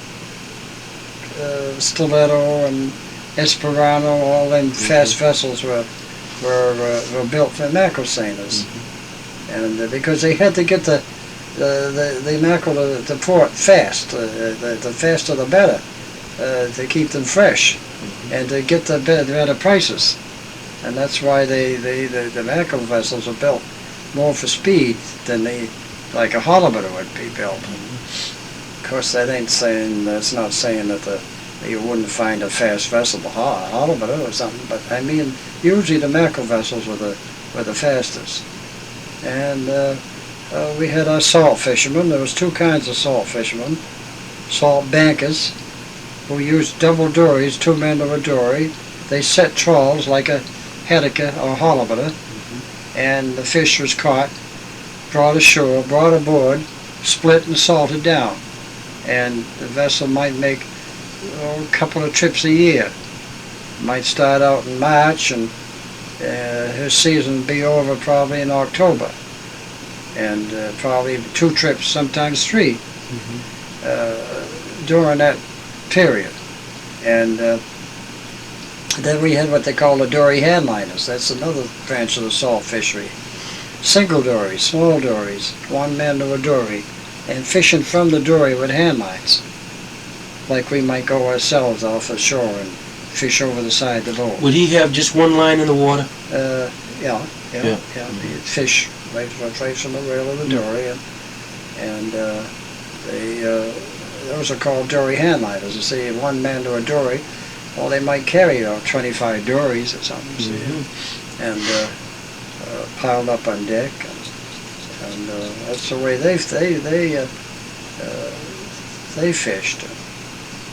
Stiletto, and Esperanto. All them fast vessels were built for mackerel seiners, and because they had to get the mackerel to port fast. The faster the better, to keep them fresh, and to get the better prices. And that's why the mackerel vessels are built more for speed than like a halibut would be built. Of course, that's not saying that you wouldn't find a fast vessel, a halibut or something. But I mean, usually the mackerel vessels were the fastest. And we had our salt fishermen. There was 2 kinds of salt fishermen. Salt bankers, who used double dories, 2 men to a dory. They set trawls like a haddocker or halibut, and the fish was caught, brought ashore, brought aboard, split and salted down. And the vessel might make a couple of trips a year. Might start out in March and his season will be over probably in October, and probably 2 trips, sometimes 3, during that period. And then we had what they call the dory handliners. That's another branch of the salt fishery. Single dories, small dories, 1 man to a dory, and fishing from the dory with hand lines, like we might go ourselves off the shore and fish over the side of the boat. Would he have just one line in the water? Yeah. He'd fish right from the rail of the dory, and those are called dory handliners. You see, 1 man to a dory, well, they might carry 25 dories or something, see, and piled up on deck, and that's the way they fished.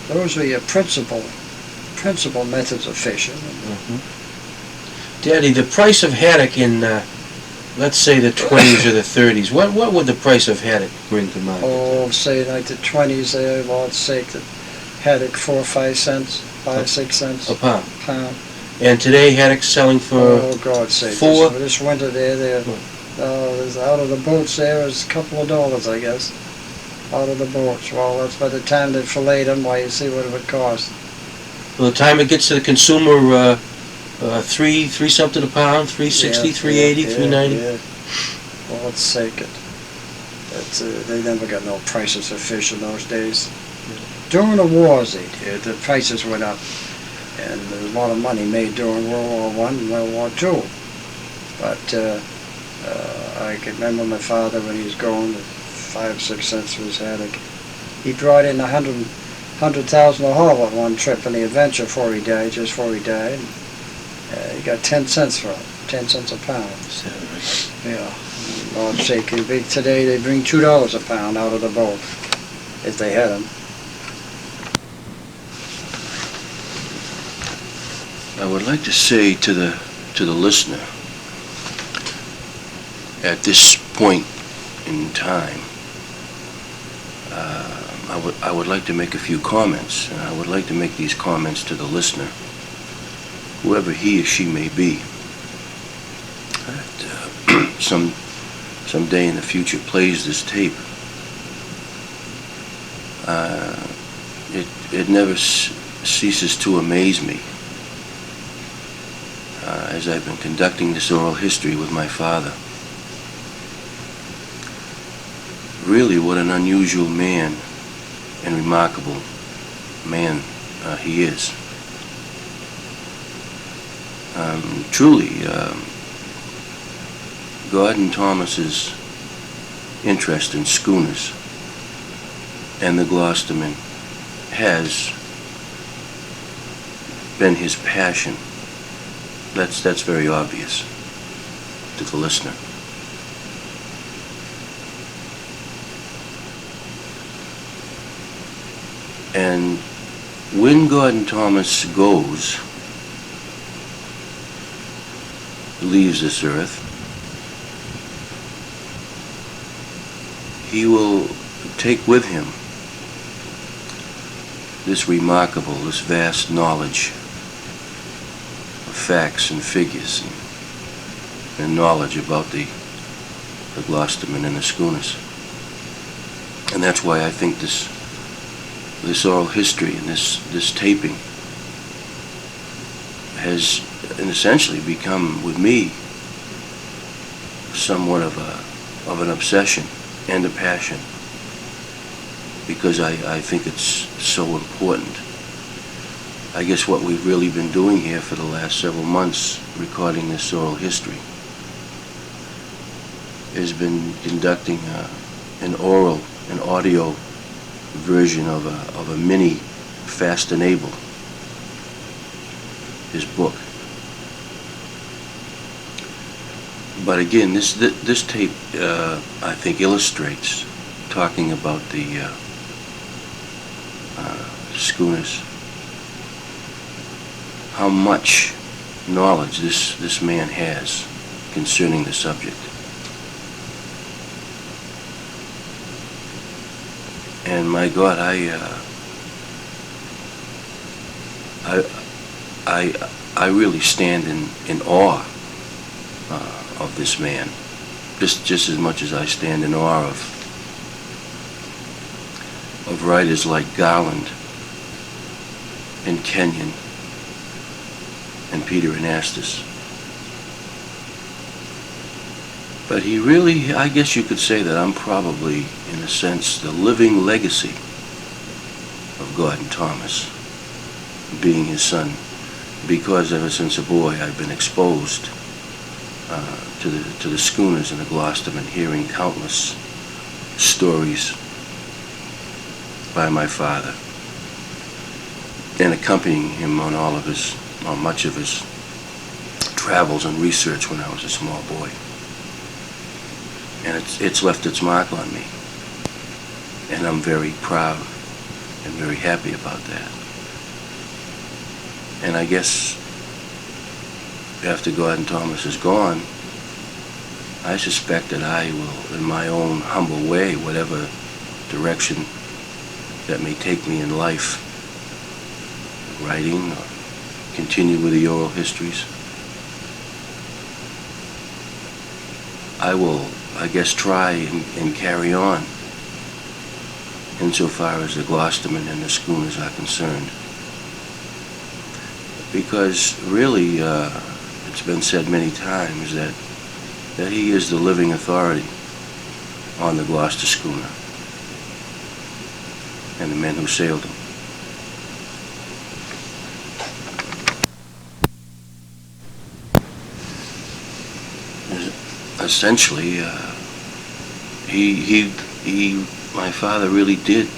Those were your principal methods of fishing. Daddy, the price of haddock in, let's say, the 20s or the 30s, what would the price of haddock bring to mind? Oh, say like the 20s there, Lord's sake, the haddock 4 or 5 cents, 5, 6 cents a pound. Pound. And today haddock's selling for oh God's sake, 4. This winter there's out of the boats there is a couple of dollars, I guess, out of the boats. Well, that's by the time they fillet them. Why, you see what it would cost. By the time it gets to the consumer, 3 something a pound, 360, 380, 390. Yeah. Lord's sake, they never got no prices for fish in those days. During the wars, they did. The prices went up, and there was a lot of money made during World War I and World War II. But I can remember my father when he was going, 5 or 6 cents for his haddock. He brought in 100,000 a haul at one trip in the Adventure before he died, just before he died. He got 10 cents for it, 10 cents a pound. Yeah. Lord's sake, today they bring $2 a pound out of the boat, if they had them. I would like to say to the listener, at this point in time, I would like to make a few comments, and I would like to make these comments to the listener, whoever he or she may be. That some day in the future plays this tape. It never ceases to amaze me. As I've been conducting this oral history with my father. Really, what an unusual man and remarkable man he is. Truly, Gordon Thomas's interest in schooners and the Gloucestermen has been his passion. That's very obvious to the listener. And when Gordon Thomas leaves this earth, he will take with him this remarkable, this vast knowledge of facts and figures and knowledge about the Gloucestermen and the schooners. And that's why I think this oral history and this taping has essentially become, with me, somewhat of an obsession and a passion, because I think it's so important. I guess what we've really been doing here for the last several months, recording this oral history, has been conducting an audio version of a mini Fast and Able, his book. But again, this tape I think illustrates, talking about the schooners, how much knowledge this man has concerning the subject. And my God, I really stand in awe of this man, just as much as I stand in awe of writers like Garland and Kenyon and Peter Anastas. But he really, I guess you could say that I'm probably, in a sense, the living legacy of Gordon Thomas, being his son, because ever since a boy I've been exposed to the schooners and the Gloucestermen, hearing countless stories by my father, and accompanying him on much of his travels and research when I was a small boy. And it's left its mark on me, and I'm very proud and very happy about that. And I guess after Gordon Thomas is gone, I suspect that I will, in my own humble way, whatever direction that may take me in life, writing or continue with the oral histories, I will, I guess, try and carry on insofar as the Gloucestermen and the schooners are concerned. Because really, it's been said many times that he is the living authority on the Gloucester schooner and the men who sailed him. Essentially, my father really did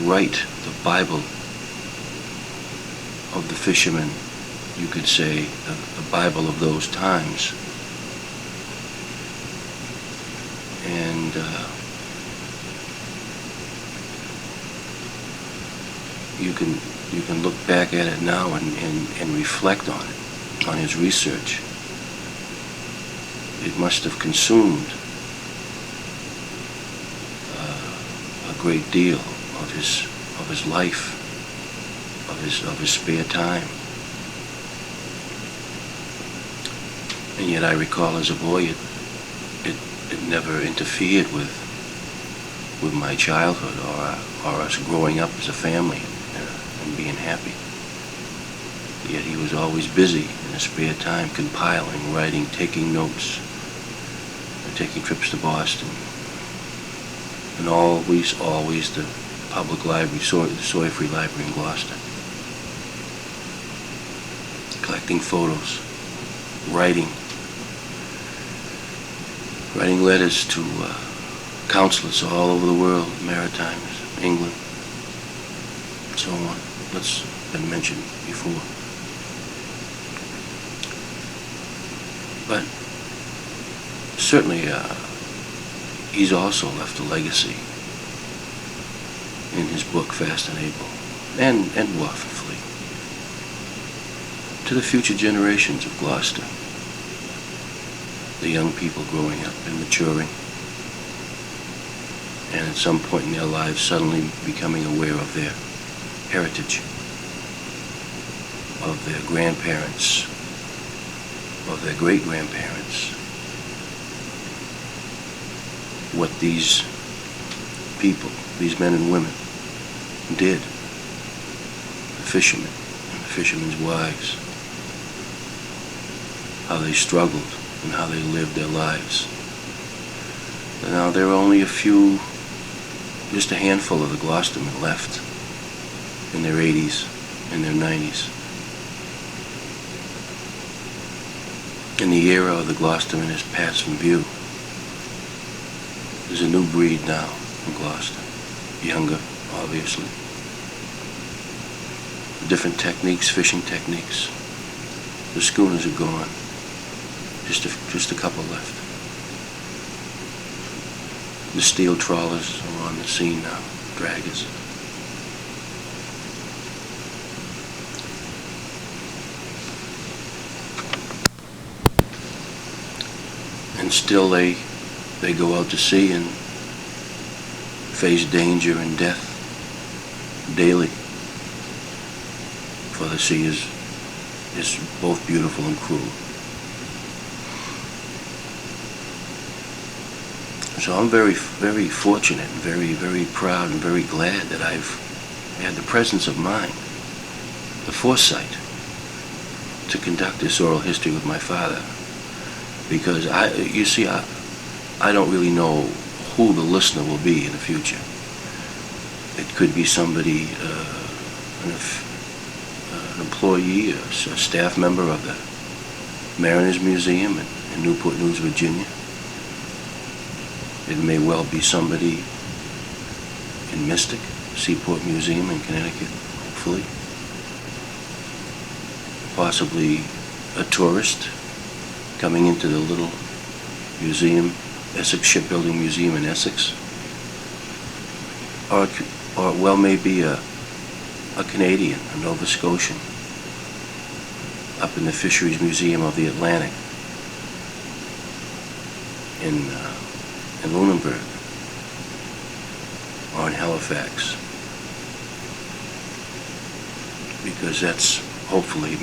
write the Bible of the fishermen, you could say, the Bible of those times. And you can look back at it now and reflect on it, on his research. It must have consumed a great deal of his life, of his spare time. And yet I recall as a boy it never interfered with my childhood or us growing up as a family and being happy. Yet he was always busy in his spare time, compiling, writing, taking notes, taking trips to Boston, and always the public library, the Soy-Free Library in Gloucester, collecting photos, writing letters to consulates all over the world, Maritimes, England, and so on. That's been mentioned before. But certainly, he's also left a legacy in his book, Fast and Able, and Waffen Fleet, to the future generations of Gloucester, the young people growing up and maturing, and at some point in their lives suddenly becoming aware of their heritage, of their grandparents, of their great-grandparents, what these people, these men and women, did, the fishermen and the fishermen's wives, how they struggled and how they lived their lives. And now there are only just a handful of the Gloucestermen left in their 80s, in their 90s. And the era of the Gloucestermen has passed from view. There's a new breed now in Gloucester, younger, obviously. Different techniques, fishing techniques. The schooners are gone. Just a couple left. The steel trawlers are on the scene now, draggers. And still they go out to sea and face danger and death daily. For the sea is both beautiful and cruel. So I'm very, very fortunate and very, very proud and very glad that I've had the presence of mind, the foresight, to conduct this oral history with my father. Because I don't really know who the listener will be in the future. It could be somebody, an employee, a staff member of the Mariners Museum in Newport News, Virginia. It may well be somebody in Mystic, Seaport Museum in Connecticut, hopefully. Possibly a tourist coming into the little museum, Essex Shipbuilding Museum in Essex. Or well, maybe a Canadian, a Nova Scotian, up in the Fisheries Museum of the Atlantic in Lunenburg or in Halifax. Because that's hopefully,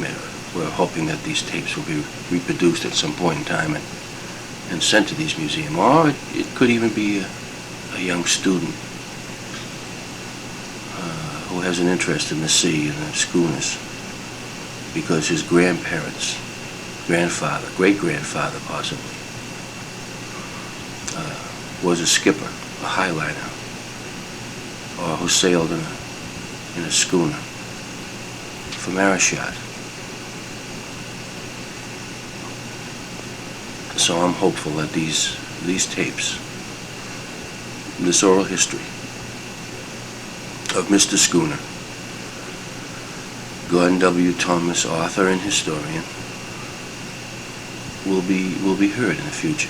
we're hoping that these tapes will be reproduced at some point in time and sent to these museums. Or it could even be a young student who has an interest in the sea and the schooners, because his grandparents, grandfather, great-grandfather possibly, was a skipper, a highliner, or who sailed in a schooner from Arashad. So I'm hopeful that these tapes, this oral history of Mr. Schooner, Gordon W. Thomas, author and historian, will be heard in the future.